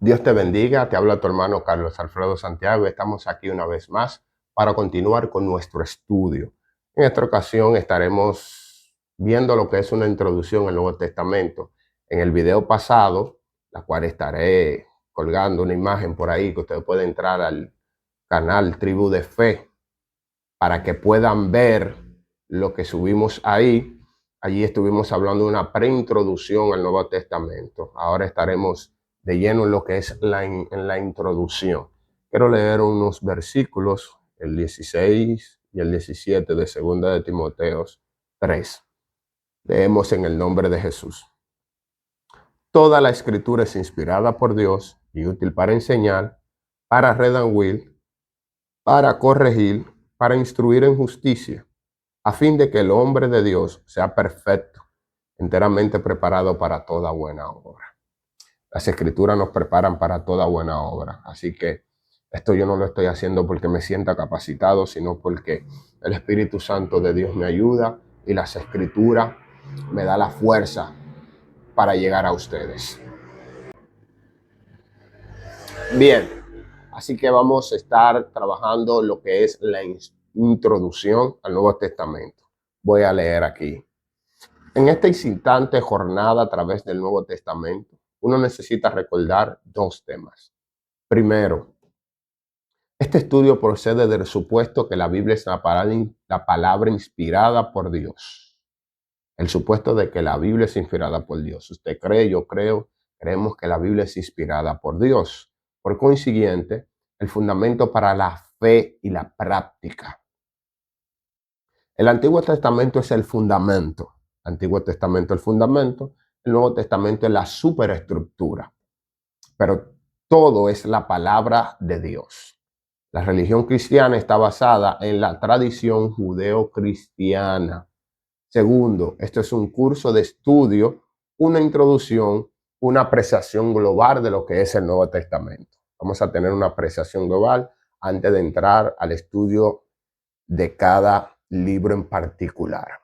Dios te bendiga, te habla tu hermano Carlos Alfredo Santiago. Estamos aquí una vez más para continuar con nuestro estudio. En esta ocasión estaremos viendo lo que es una introducción al Nuevo Testamento. En el video pasado, la cual estaré colgando una imagen por ahí que usted puede entrar al canal Tribu de Fe para que puedan ver lo que subimos ahí. Allí estuvimos hablando de una preintroducción al Nuevo Testamento. Ahora estaremos de lleno en lo que es en la introducción. Quiero leer unos versículos, el 16 y el 17 de 2 de Timoteo 3. Leemos en el nombre de Jesús. Toda la escritura es inspirada por Dios y útil para enseñar, para redarguir, para corregir, para instruir en justicia, a fin de que el hombre de Dios sea perfecto, enteramente preparado para toda buena obra. Las escrituras nos preparan para toda buena obra, así que esto yo no lo estoy haciendo porque me sienta capacitado, sino porque el Espíritu Santo de Dios me ayuda y las escrituras me da la fuerza para llegar a ustedes. Bien, así que vamos a estar trabajando lo que es la introducción al Nuevo Testamento. Voy a leer aquí. En esta excitante jornada a través del Nuevo Testamento, uno necesita recordar dos temas. Primero, este estudio procede del supuesto que la Biblia es la palabra inspirada por Dios. El supuesto de que la Biblia es inspirada por Dios. Usted cree, yo creo, creemos que la Biblia es inspirada por Dios. Por consiguiente, el fundamento para la fe y la práctica. El Antiguo Testamento es el fundamento. Antiguo Testamento el fundamento, el Nuevo Testamento es la superestructura. Pero todo es la palabra de Dios. La religión cristiana está basada en la tradición judeo-cristiana. Segundo, esto es un curso de estudio, una introducción, una apreciación global de lo que es el Nuevo Testamento. Vamos a tener una apreciación global antes de entrar al estudio de cada libro en particular.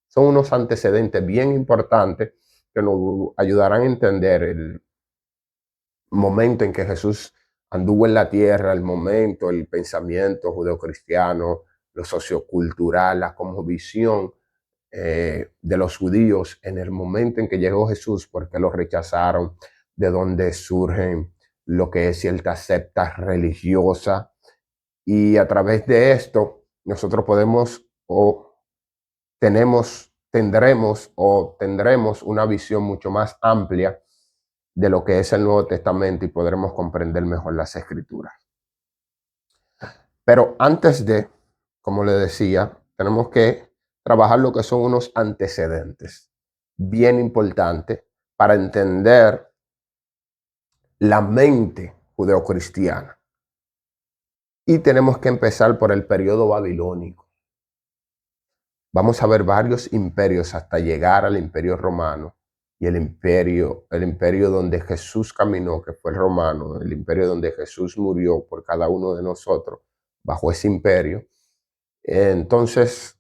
Son unos antecedentes bien importantes que nos ayudarán a entender el momento en que Jesús anduvo en la tierra, el momento, el pensamiento judeocristiano, lo sociocultural, la cosmovisión de los judíos en el momento en que llegó Jesús, porque lo rechazaron, de donde surgen lo que es cierta secta religiosa. Y a través de esto, nosotros podemos tendremos una visión mucho más amplia de lo que es el Nuevo Testamento y podremos comprender mejor las Escrituras. Pero antes de, como le decía, tenemos que trabajar lo que son unos antecedentes bien importantes para entender la mente judeocristiana. Y tenemos que empezar por el periodo babilónico. Vamos a ver varios imperios hasta llegar al imperio romano y el imperio donde Jesús caminó, que fue el romano, el imperio donde Jesús murió por cada uno de nosotros bajo ese imperio. Entonces,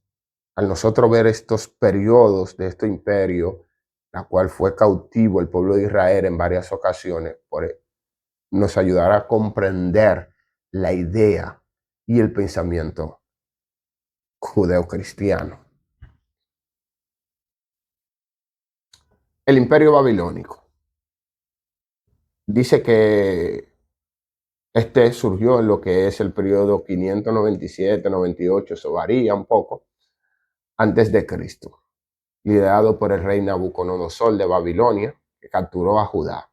al nosotros ver estos periodos de este imperio, la cual fue cautivo el pueblo de Israel en varias ocasiones, nos ayudará a comprender la idea y el pensamiento judeocristiano. El imperio babilónico. Dice que este surgió en lo que es el periodo 597, 98, eso varía un poco, antes de Cristo, liderado por el rey Nabucodonosor de Babilonia, que capturó a Judá.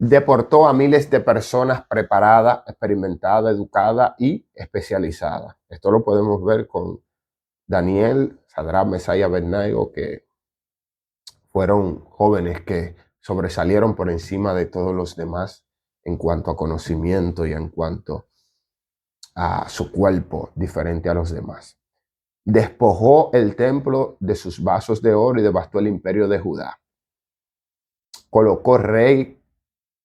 Deportó a miles de personas preparadas, experimentadas, educadas y especializadas. Esto lo podemos ver con Daniel, Sadrach, Mesach y Abednego, que fueron jóvenes que sobresalieron por encima de todos los demás en cuanto a conocimiento y en cuanto a su cuerpo diferente a los demás. Despojó el templo de sus vasos de oro y devastó el imperio de Judá. Colocó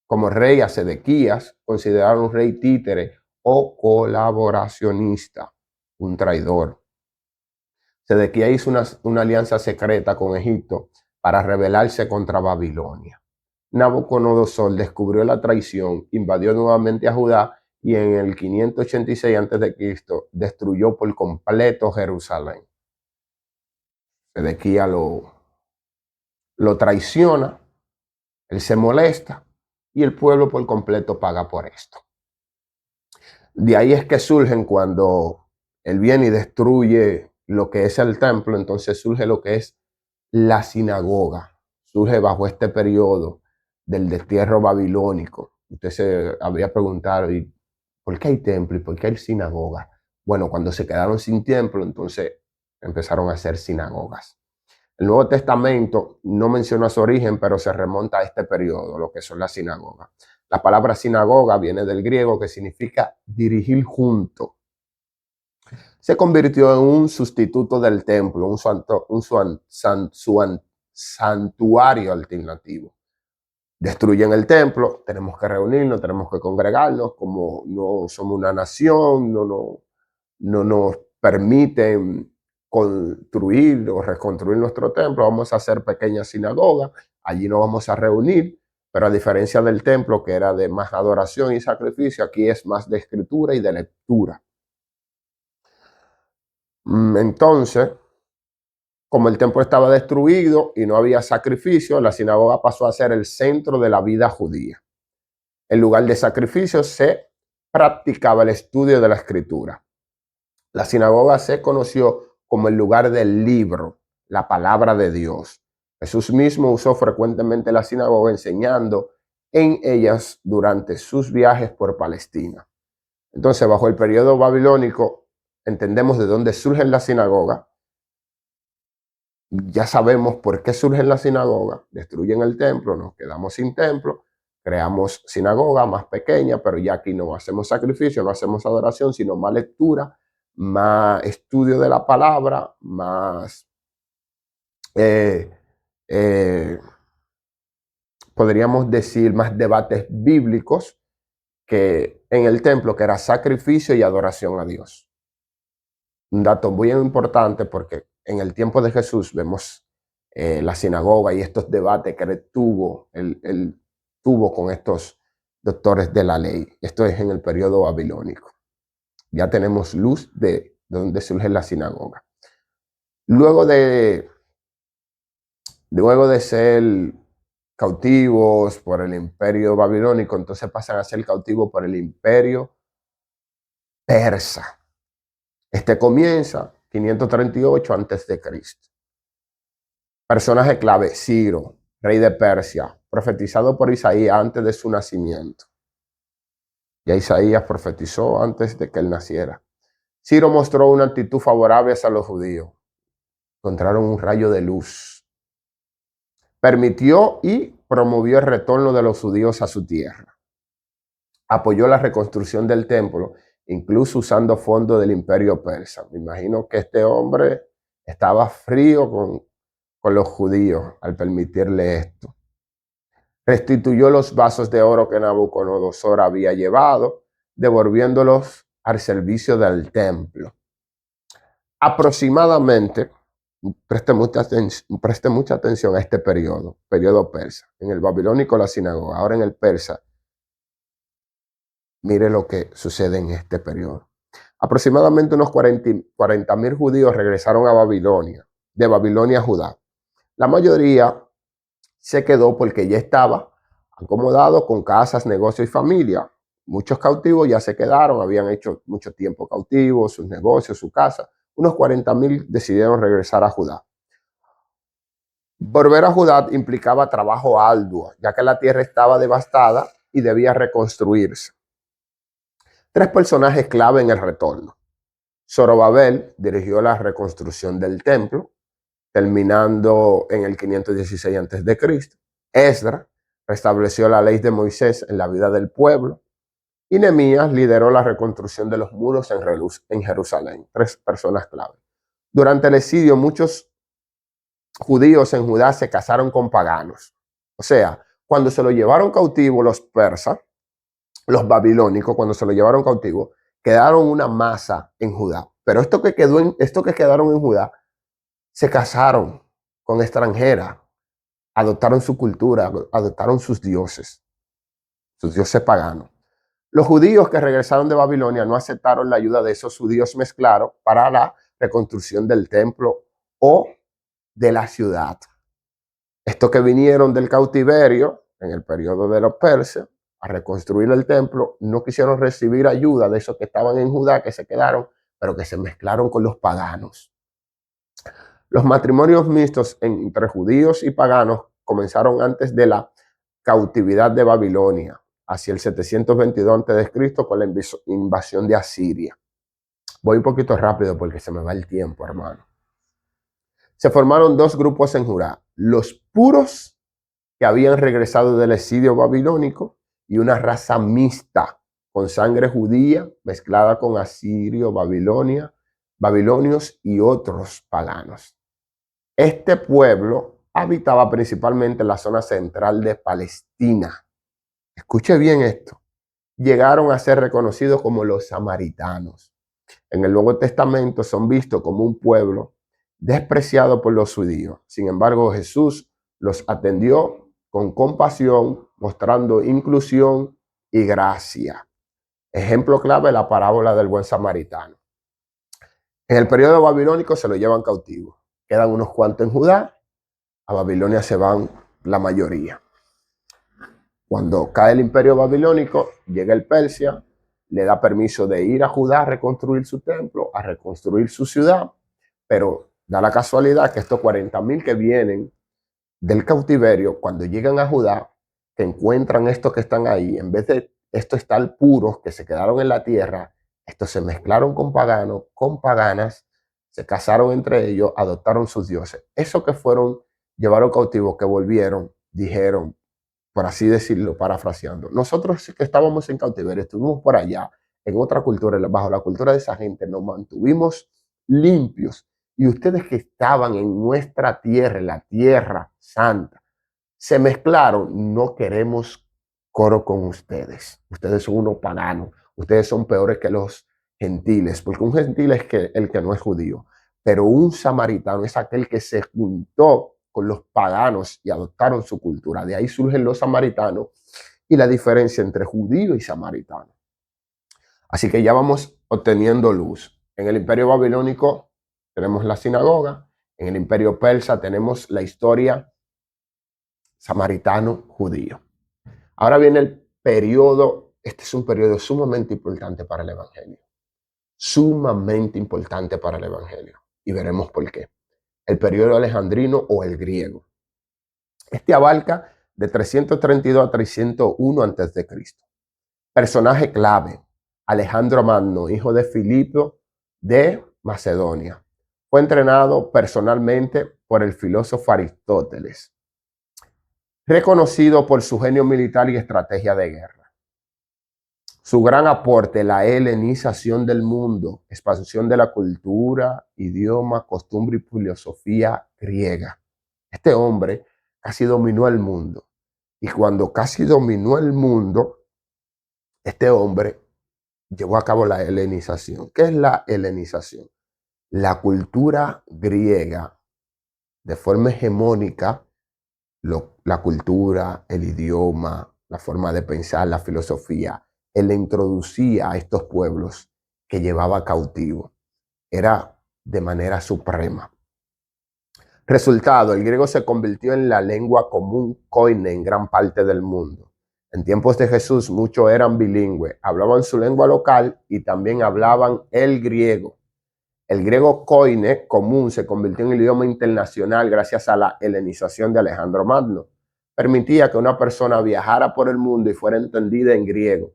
como rey a Sedequías, considerado un rey títere o colaboracionista, un traidor. Sedequías hizo una alianza secreta con Egipto para rebelarse contra Babilonia. Nabucodonosor descubrió la traición, invadió nuevamente a Judá y en el 586 a.C. destruyó por completo Jerusalén. Sedequías lo traiciona, él se molesta y el pueblo por completo paga por esto. De ahí es que surgen cuando él viene y destruye lo que es el templo, entonces surge lo que es la sinagoga. Surge bajo este periodo del destierro babilónico. Usted se habría preguntado, ¿y por qué hay templo y por qué hay sinagoga? Bueno, cuando se quedaron sin templo, entonces empezaron a hacer sinagogas. El Nuevo Testamento no menciona su origen, pero se remonta a este periodo, lo que son las sinagogas. La palabra sinagoga viene del griego que significa dirigir junto. Se convirtió en un sustituto del templo, un santuario alternativo. Destruyen el templo, tenemos que reunirnos, tenemos que congregarnos, como no somos una nación, no nos permiten construir o reconstruir nuestro templo, vamos a hacer pequeñas sinagogas, allí nos vamos a reunir, pero a diferencia del templo, que era de más adoración y sacrificio, aquí es más de escritura y de lectura. Entonces, como el templo estaba destruido y no había sacrificio, la sinagoga pasó a ser el centro de la vida judía. En lugar de sacrificio se practicaba el estudio de la escritura. La sinagoga se conoció como el lugar del libro, la palabra de Dios. Jesús mismo usó frecuentemente la sinagoga enseñando en ellas durante sus viajes por Palestina. Entonces, bajo el periodo babilónico, entendemos de dónde surgen las sinagogas. Ya sabemos por qué surgen las sinagogas. Destruyen el templo, nos quedamos sin templo, creamos sinagoga más pequeña, pero ya aquí no hacemos sacrificio, no hacemos adoración, sino más lectura, más estudio de la palabra, más, podríamos decir, más debates bíblicos que en el templo, que era sacrificio y adoración a Dios. Un dato muy importante porque en el tiempo de Jesús vemos la sinagoga y estos debates que él tuvo con estos doctores de la ley. Esto es en el periodo babilónico. Ya tenemos luz de donde surge la sinagoga. Luego de ser cautivos por el imperio babilónico, entonces pasan a ser cautivos por el imperio persa. Este comienza 538 a.C. Personaje clave, Ciro, rey de Persia, profetizado por Isaías antes de su nacimiento. Ya Isaías profetizó antes de que él naciera. Ciro mostró una actitud favorable hacia los judíos. Encontraron un rayo de luz. Permitió y promovió el retorno de los judíos a su tierra. Apoyó la reconstrucción del templo, incluso usando fondos del imperio persa. Me imagino que este hombre estaba frío con los judíos al permitirle esto. Restituyó los vasos de oro que Nabucodonosor había llevado, devolviéndolos al servicio del templo. Aproximadamente, preste mucha atención a este periodo persa. En el babilónico la sinagoga, ahora en el persa. Mire lo que sucede en este periodo. Aproximadamente unos 40,000 judíos regresaron a Babilonia, de Babilonia a Judá. La mayoría se quedó porque ya estaba acomodado con casas, negocios y familia. Muchos cautivos ya se quedaron, habían hecho mucho tiempo cautivos, sus negocios, su casa. Unos 40,000 decidieron regresar a Judá. Volver a Judá implicaba trabajo arduo, ya que la tierra estaba devastada y debía reconstruirse. Tres personajes clave en el retorno. Zorobabel dirigió la reconstrucción del templo, terminando en el 516 a.C. Esdras restableció la ley de Moisés en la vida del pueblo. Y Nehemías lideró la reconstrucción de los muros en Jerusalén. Tres personas clave. Durante el exilio, muchos judíos en Judá se casaron con paganos. O sea, cuando se lo llevaron cautivo los persas, los babilónicos, cuando se lo llevaron cautivo, quedaron una masa en Judá. Pero estos que quedaron en Judá se casaron con extranjeras. adoptaron su cultura, adoptaron sus dioses paganos. Los judíos que regresaron de Babilonia no aceptaron la ayuda de esos judíos mezclados para la reconstrucción del templo o de la ciudad. Estos que vinieron del cautiverio en el periodo de los persas a reconstruir el templo no quisieron recibir ayuda de esos que estaban en Judá, que se quedaron, pero que se mezclaron con los paganos. Los matrimonios mixtos entre judíos y paganos comenzaron antes de la cautividad de Babilonia, hacia el 722 a.C. con la invasión de Asiria. Voy un poquito rápido porque se me va el tiempo, hermano. Se formaron dos grupos en Judá: los puros, que habían regresado del exilio babilónico, y una raza mixta con sangre judía mezclada con asirio, babilonios y otros paganos. Este pueblo habitaba principalmente en la zona central de Palestina. Escuche bien esto. Llegaron a ser reconocidos como los samaritanos. En el Nuevo Testamento son vistos como un pueblo despreciado por los judíos. Sin embargo, Jesús los atendió con compasión, mostrando inclusión y gracia. Ejemplo clave, la parábola del buen samaritano. En el periodo babilónico se lo llevan cautivo. Quedan unos cuantos en Judá. A Babilonia se van la mayoría. Cuando cae el imperio babilónico, llega el Persia, le da permiso de ir a Judá a reconstruir su templo, a reconstruir su ciudad, pero da la casualidad que estos 40,000 que vienen del cautiverio, cuando llegan a Judá, que encuentran estos que están ahí, en vez de estos estar puros que se quedaron en la tierra, estos se mezclaron con paganos, con paganas, se casaron entre ellos, adoptaron sus dioses. Esos que fueron, llevaron cautivos, que volvieron, dijeron, por así decirlo, parafraseando, nosotros que estábamos en cautiverio, estuvimos por allá, en otra cultura, bajo la cultura de esa gente, nos mantuvimos limpios. Y ustedes que estaban en nuestra tierra, en la tierra santa, se mezclaron, no queremos coro con ustedes. Ustedes son unos paganos, ustedes son peores que los gentiles, porque un gentil es el que no es judío, pero un samaritano es aquel que se juntó con los paganos y adoptaron su cultura. De ahí surgen los samaritanos y la diferencia entre judío y samaritano. Así que ya vamos obteniendo luz. En el imperio babilónico tenemos la sinagoga, en el imperio persa tenemos la historia samaritano-judío. Ahora viene el periodo, este es un periodo sumamente importante para el evangelio. Sumamente importante para el evangelio. Y veremos por qué. El periodo alejandrino o el griego. Este abarca de 332 a 301 a.C. Personaje clave: Alejandro Magno, hijo de Filipo de Macedonia. Fue entrenado personalmente por el filósofo Aristóteles, reconocido por su genio militar y estrategia de guerra. Su gran aporte: la helenización del mundo, expansión de la cultura, idioma, costumbre y filosofía griega. Este hombre casi dominó el mundo. Y cuando casi dominó el mundo, este hombre llevó a cabo la helenización. ¿Qué es la helenización? La cultura griega, de forma hegemónica, la cultura, el idioma, la forma de pensar, la filosofía, él le introducía a estos pueblos que llevaba cautivo. Era de manera suprema. Resultado: el griego se convirtió en la lengua común koine en gran parte del mundo. En tiempos de Jesús muchos eran bilingües, hablaban su lengua local y también hablaban el griego. El griego koine común se convirtió en el idioma internacional gracias a la helenización de Alejandro Magno. Permitía que una persona viajara por el mundo y fuera entendida en griego,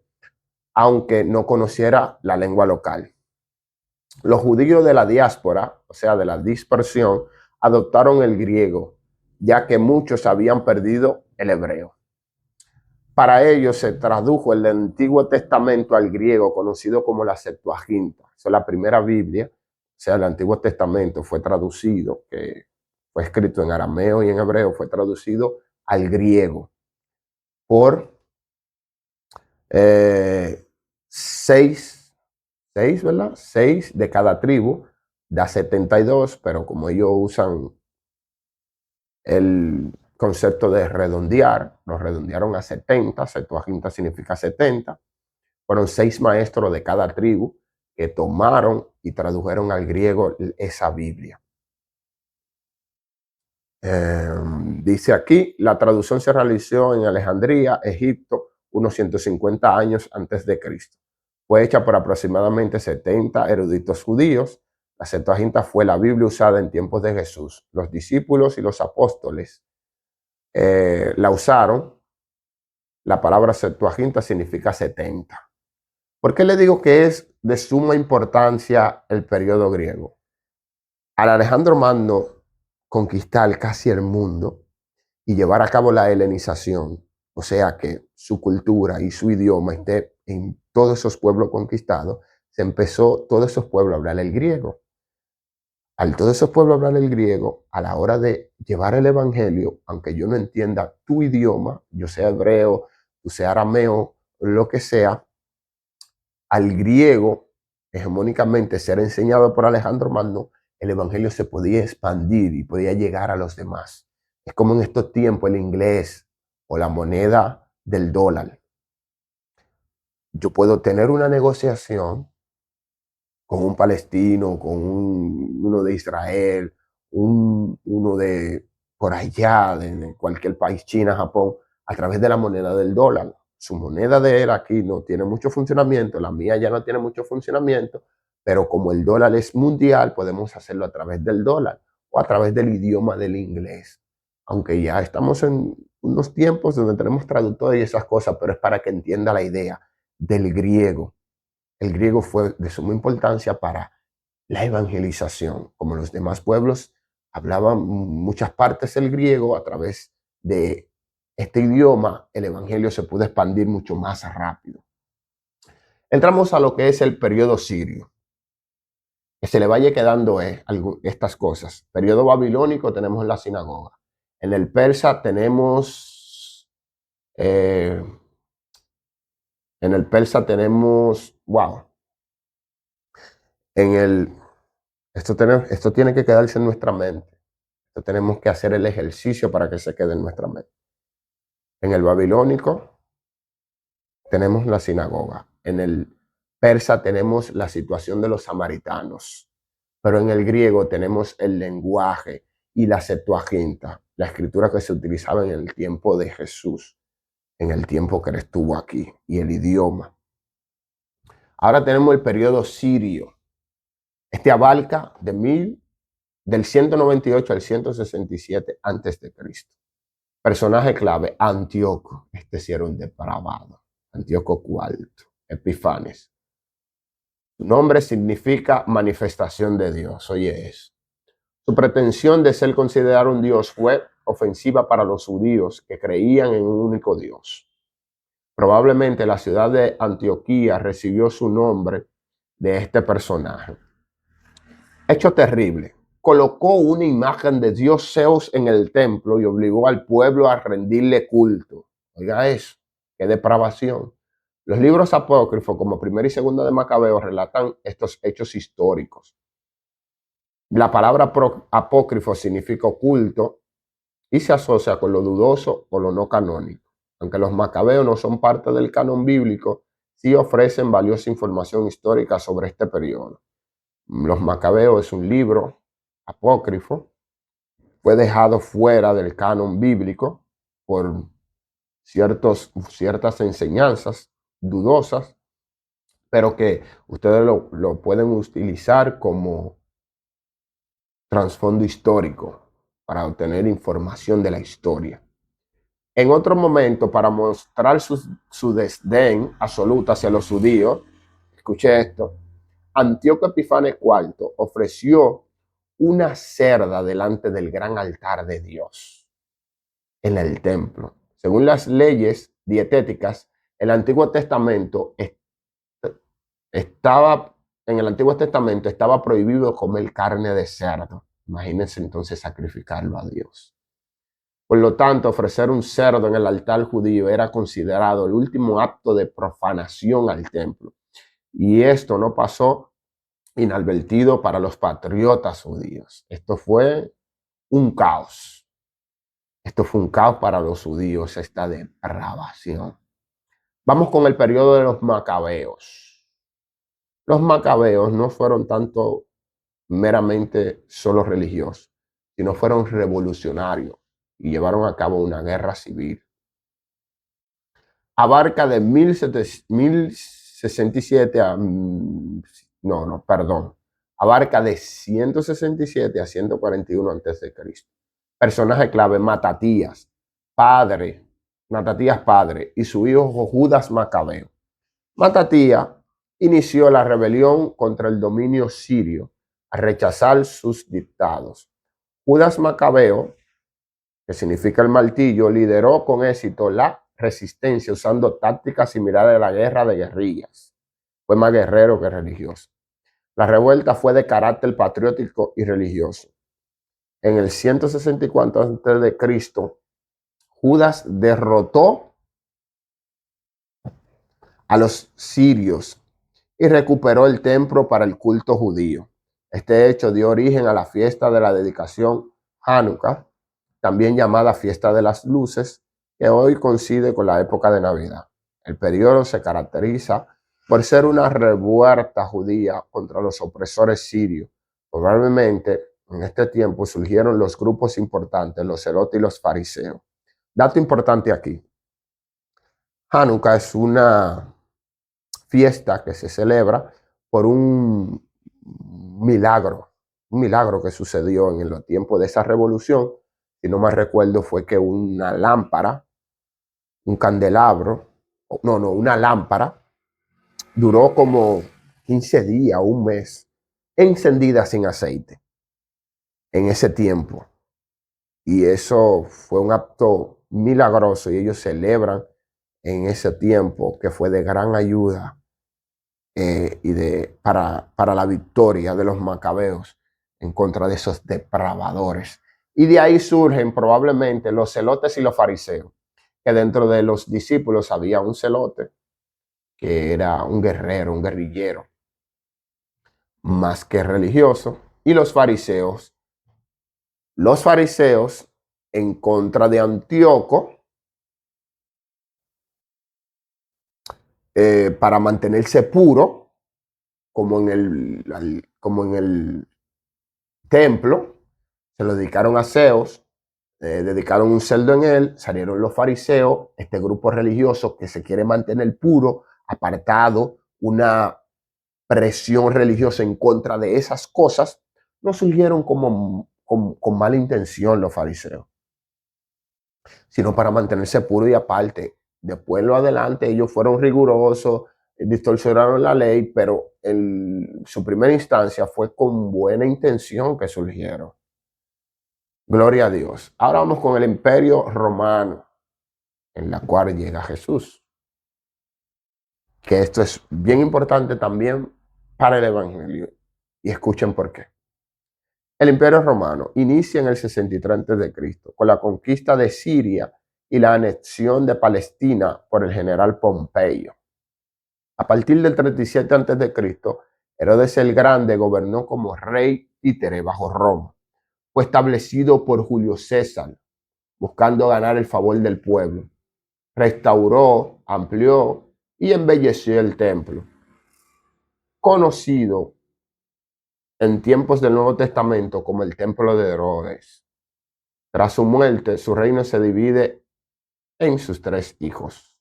aunque no conociera la lengua local. Los judíos de la diáspora, o sea, de la dispersión, adoptaron el griego, ya que muchos habían perdido el hebreo. Para ellos se tradujo el Antiguo Testamento al griego, conocido como la Septuaginta. Esa es la primera Biblia, o sea, el Antiguo Testamento fue traducido, que fue escrito en arameo y en hebreo, fue traducido al griego por seis, ¿verdad? 6 de cada tribu, da 72, pero como ellos usan concepto de redondear, lo redondearon a 70, Septuaginta significa 70. Fueron 6 maestros de cada tribu que tomaron y tradujeron al griego esa Biblia. Dice aquí, la traducción se realizó en Alejandría, Egipto, unos 150 años antes de Cristo. Fue hecha por aproximadamente 70 eruditos judíos. La Septuaginta fue la Biblia usada en tiempos de Jesús. Los discípulos y los apóstoles la usaron. La palabra Septuaginta significa 70. ¿Por qué le digo que es de suma importancia el periodo griego? Al Alejandro Magno conquistar casi el mundo y llevar a cabo la helenización, o sea que su cultura y su idioma esté en todos esos pueblos conquistados, se empezó todos esos pueblos a hablar el griego. Al todos esos pueblos hablar el griego, a la hora de llevar el evangelio, aunque yo no entienda tu idioma, yo sea hebreo, tú sea arameo, lo que sea, al griego, hegemónicamente ser enseñado por Alejandro Magno, el evangelio se podía expandir y podía llegar a los demás. Es como en estos tiempos el inglés o la moneda del dólar. Yo puedo tener una negociación con un palestino, con uno de Israel, uno de por allá, de cualquier país, China, Japón, a través de la moneda del dólar. Su moneda de él aquí no tiene mucho funcionamiento, la mía ya no tiene mucho funcionamiento, pero como el dólar es mundial, podemos hacerlo a través del dólar o a través del idioma del inglés. Aunque ya estamos en unos tiempos donde tenemos traductores y esas cosas, pero es para que entienda la idea del griego. El griego fue de suma importancia para la evangelización. Como los demás pueblos hablaban muchas partes el griego, a través de este idioma el evangelio se pudo expandir mucho más rápido. Entramos a lo que es el periodo sirio. Que se le vaya quedando estas cosas. Periodo babilónico tenemos la sinagoga. En el persa tenemos... wow. Esto tiene que quedarse en nuestra mente. Esto tenemos que hacer el ejercicio para que se quede en nuestra mente. En el babilónico tenemos la sinagoga. En el persa tenemos la situación de los samaritanos. Pero en el griego tenemos el lenguaje y la Septuaginta, la escritura que se utilizaba en el tiempo de Jesús, en el tiempo que él estuvo aquí, y el idioma. Ahora tenemos el periodo sirio. Este abarca del 198 al 167 antes de Cristo. Personaje clave, Antíoco. Este sí era un depravado. Antíoco IV, Epifanes. Su nombre significa manifestación de Dios. Oye eso. Su pretensión de ser considerado un Dios fue ofensiva para los judíos que creían en un único Dios. Probablemente la ciudad de Antioquía recibió su nombre de este personaje. Hecho terrible. Colocó una imagen de Dios Zeus en el templo y obligó al pueblo a rendirle culto. Oiga eso, qué depravación. Los libros apócrifos, como Primera y Segunda de Macabeo, relatan estos hechos históricos. La palabra apócrifo significa oculto y se asocia con lo dudoso o lo no canónico. Aunque los macabeos no son parte del canon bíblico, sí ofrecen valiosa información histórica sobre este periodo. Los Macabeos es un libro apócrifo, fue dejado fuera del canon bíblico por ciertas enseñanzas dudosas, pero que ustedes lo pueden utilizar como trasfondo histórico para obtener información de la historia. En otro momento, para mostrar su desdén absoluto hacia los judíos, escuche esto, Antíoco Epifanes IV ofreció una cerda delante del gran altar de Dios en el templo. Según las leyes dietéticas, el Antiguo Testamento estaba prohibido comer carne de cerdo. Imagínense entonces sacrificarlo a Dios. Por lo tanto, ofrecer un cerdo en el altar judío era considerado el último acto de profanación al templo. Y esto no pasó inadvertido para los patriotas judíos. Esto fue un caos. Esto fue un caos para los judíos, esta depravación. Vamos con el periodo de los macabeos. Los macabeos no fueron tanto meramente solo religiosos, sino fueron revolucionarios y llevaron a cabo una guerra civil. Abarca de 1067 a... Abarca de 167 a 141 a.C. Personaje clave, Matatías padre, y su hijo Judas Macabeo. Matatías inició la rebelión contra el dominio sirio a rechazar sus dictados. Judas Macabeo, que significa el martillo, lideró con éxito la resistencia usando tácticas similares a la guerra de guerrillas. Fue más guerrero que religioso. La revuelta fue de carácter patriótico y religioso. En el 164 a.C., Judas derrotó a los sirios y recuperó el templo para el culto judío. Este hecho dio origen a la fiesta de la dedicación Hanukkah, también llamada Fiesta de las Luces, que hoy coincide con la época de Navidad. El periodo se caracteriza por ser una revuelta judía contra los opresores sirios. Probablemente en este tiempo surgieron los grupos importantes, los celotes y los fariseos. Dato importante aquí. Hanukkah es una fiesta que se celebra por un milagro que sucedió en los tiempos de esa revolución. Si no me recuerdo, fue que una lámpara, un candelabro, una lámpara, duró como 15 días, un mes, encendida sin aceite en ese tiempo. Y eso fue un acto milagroso y ellos celebran en ese tiempo que fue de gran ayuda para la victoria de los macabeos en contra de esos depravadores. Y de ahí surgen probablemente los celotes y los fariseos, que dentro de los discípulos había un celote que era un guerrero, un guerrillero, más que religioso, y los fariseos en contra de Antíoco, para mantenerse puro, como en el templo, se lo dedicaron a Zeus, dedicaron un cerdo en él, salieron los fariseos, este grupo religioso que se quiere mantener puro, apartado, una presión religiosa en contra de esas cosas, no surgieron con mala intención los fariseos, sino para mantenerse puro y aparte. Después lo adelante ellos fueron rigurosos, distorsionaron la ley, pero en su primera instancia fue con buena intención que surgieron. Gloria a Dios. Ahora vamos con el Imperio Romano, en la cual llega Jesús. Que esto es bien importante también para el Evangelio. Y escuchen por qué. El Imperio Romano inicia en el 63 a.C. con la conquista de Siria y la anexión de Palestina por el general Pompeyo. A partir del 37 a.C., Herodes el Grande gobernó como rey títere bajo Roma. Fue establecido por Julio César, buscando ganar el favor del pueblo. Restauró, amplió y embelleció el templo. Conocido en tiempos del Nuevo Testamento como el Templo de Herodes. Tras su muerte, su reino se divide en sus tres hijos.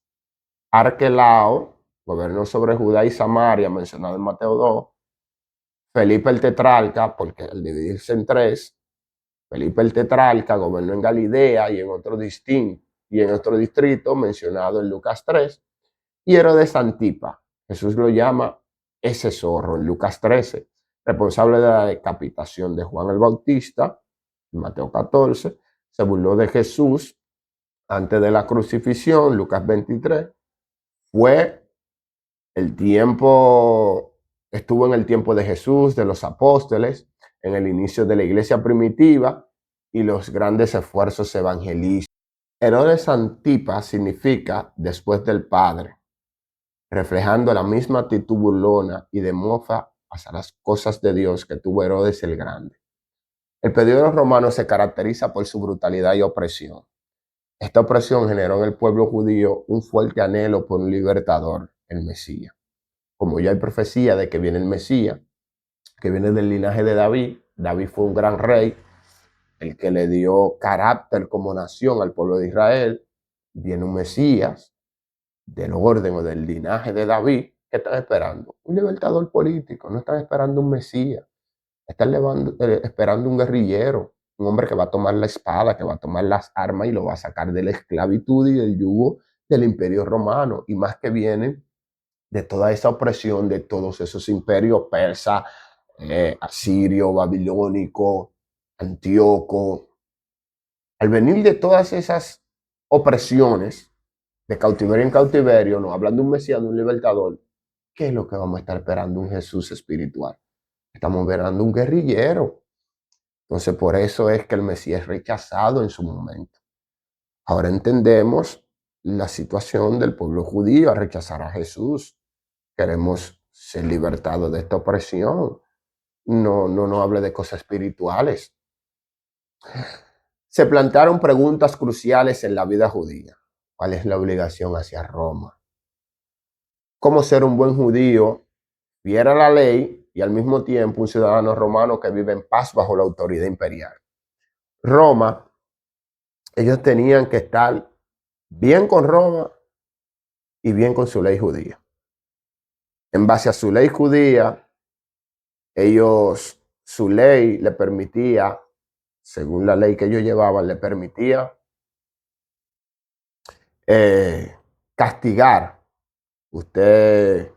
Arquelao gobernó sobre Judá y Samaria, mencionado en Mateo 2. Felipe el Tetrarca, porque al dividirse en tres, Felipe el Tetrarca gobernó en Galilea y en otro distrito, mencionado en Lucas 3. Y Herodes Antipa, Jesús lo llama ese zorro en Lucas 13, responsable de la decapitación de Juan el Bautista, en Mateo 14, se burló de Jesús antes de la crucifixión, Lucas 23, estuvo en el tiempo de Jesús, de los apóstoles, en el inicio de la iglesia primitiva y los grandes esfuerzos evangelísticos. Herodes Antipa significa después del Padre, reflejando la misma actitud burlona y de mofa hacia las cosas de Dios que tuvo Herodes el Grande. El periodo romano se caracteriza por su brutalidad y opresión. Esta opresión generó en el pueblo judío un fuerte anhelo por un libertador, el Mesías. Como ya hay profecía de que viene el Mesías, que viene del linaje de David, David fue un gran rey, el que le dio carácter como nación al pueblo de Israel, viene un Mesías del orden o del linaje de David. ¿Qué están esperando? Un libertador político, no están esperando un Mesías, están esperando un guerrillero, un hombre que va a tomar la espada, que va a tomar las armas y lo va a sacar de la esclavitud y del yugo del imperio romano, y más que vienen de toda esa opresión de todos esos imperios persa, asirio, babilónico, antíoco. Al venir de todas esas opresiones, de cautiverio en cautiverio, no hablan de un Mesías, de un libertador, ¿qué es lo que vamos a estar esperando? Un Jesús espiritual. Estamos esperando un guerrillero. Entonces, por eso es que el Mesías es rechazado en su momento. Ahora entendemos la situación del pueblo judío a rechazar a Jesús. Queremos ser libertados de esta opresión. No hable de cosas espirituales. Se plantearon preguntas cruciales en la vida judía. ¿Cuál es la obligación hacia Roma? ¿Cómo ser un buen judío, fiel a la ley y al mismo tiempo un ciudadano romano que vive en paz bajo la autoridad imperial? Roma, ellos tenían que estar bien con Roma y bien con su ley judía. En base a su ley judía, su ley le permitía, según la ley que ellos llevaban, le permitía castigar. Usted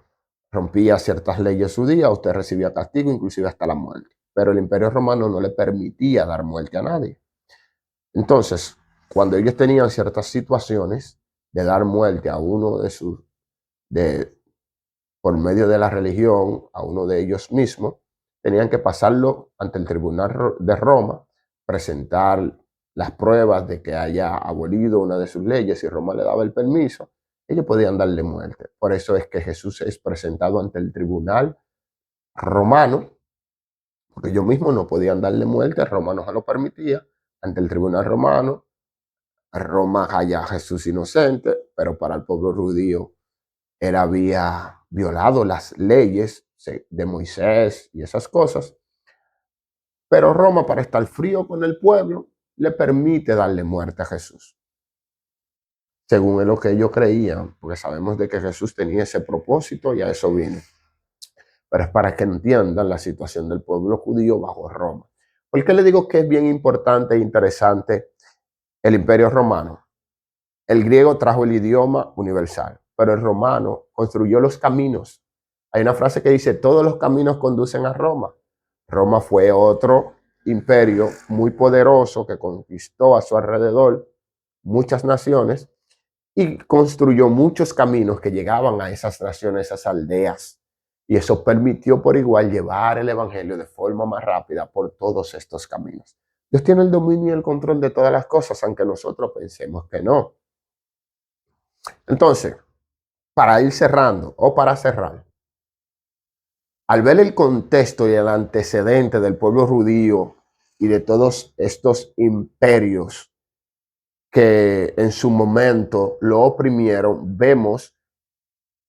rompía ciertas leyes judías, usted recibía castigo, inclusive hasta la muerte. Pero el imperio romano no le permitía dar muerte a nadie. Entonces, cuando ellos tenían ciertas situaciones de dar muerte a uno por medio de la religión, a uno de ellos mismos, tenían que pasarlo ante el tribunal de Roma, presentar las pruebas de que haya abolido una de sus leyes y Roma le daba el permiso, ellos podían darle muerte. Por eso es que Jesús es presentado ante el tribunal romano, porque ellos mismos no podían darle muerte, Roma no se lo permitía, ante el tribunal romano. Roma halla a Jesús inocente, pero para el pueblo judío él había violado las leyes de Moisés y esas cosas. Pero Roma, para estar frío con el pueblo, le permite darle muerte a Jesús, según es lo que ellos creían, porque sabemos de que Jesús tenía ese propósito y a eso vino. Pero es para que entiendan la situación del pueblo judío bajo Roma. ¿Por qué le digo que es bien importante e interesante el imperio romano? El griego trajo el idioma universal, pero el romano construyó los caminos. Hay una frase que dice, todos los caminos conducen a Roma. Roma fue otro imperio muy poderoso que conquistó a su alrededor muchas naciones y construyó muchos caminos que llegaban a esas naciones, esas aldeas. Y eso permitió por igual llevar el evangelio de forma más rápida por todos estos caminos. Dios tiene el dominio y el control de todas las cosas, aunque nosotros pensemos que no. Entonces, para ir cerrando o para cerrar, al ver el contexto y el antecedente del pueblo judío y de todos estos imperios que en su momento lo oprimieron, vemos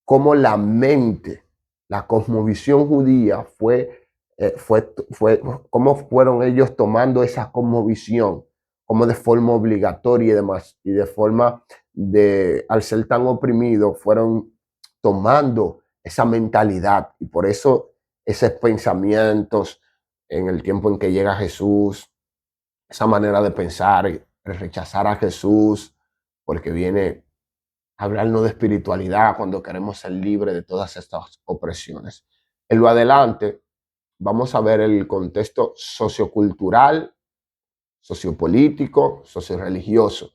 cómo la mente, la cosmovisión judía cómo fueron ellos tomando esa cosmovisión, como de forma obligatoria y demás, y de forma al ser tan oprimidos, fueron tomando esa mentalidad, y por eso esos pensamientos en el tiempo en que llega Jesús, esa manera de pensar, rechazar a Jesús, porque viene a hablarnos de espiritualidad cuando queremos ser libres de todas estas opresiones. En lo adelante, vamos a ver el contexto sociocultural, sociopolítico, socioreligioso.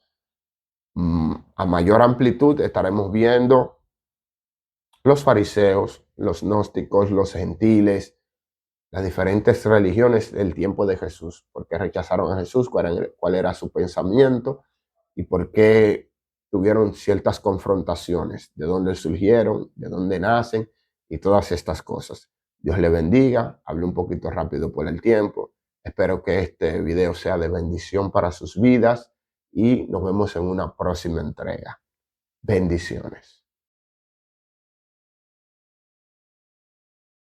A mayor amplitud estaremos viendo los fariseos, los gnósticos, los gentiles, las diferentes religiones del tiempo de Jesús, por qué rechazaron a Jesús, cuál era su pensamiento y por qué tuvieron ciertas confrontaciones, de dónde surgieron, de dónde nacen y todas estas cosas. Dios le bendiga, hablé un poquito rápido por el tiempo, espero que este video sea de bendición para sus vidas y nos vemos en una próxima entrega. Bendiciones.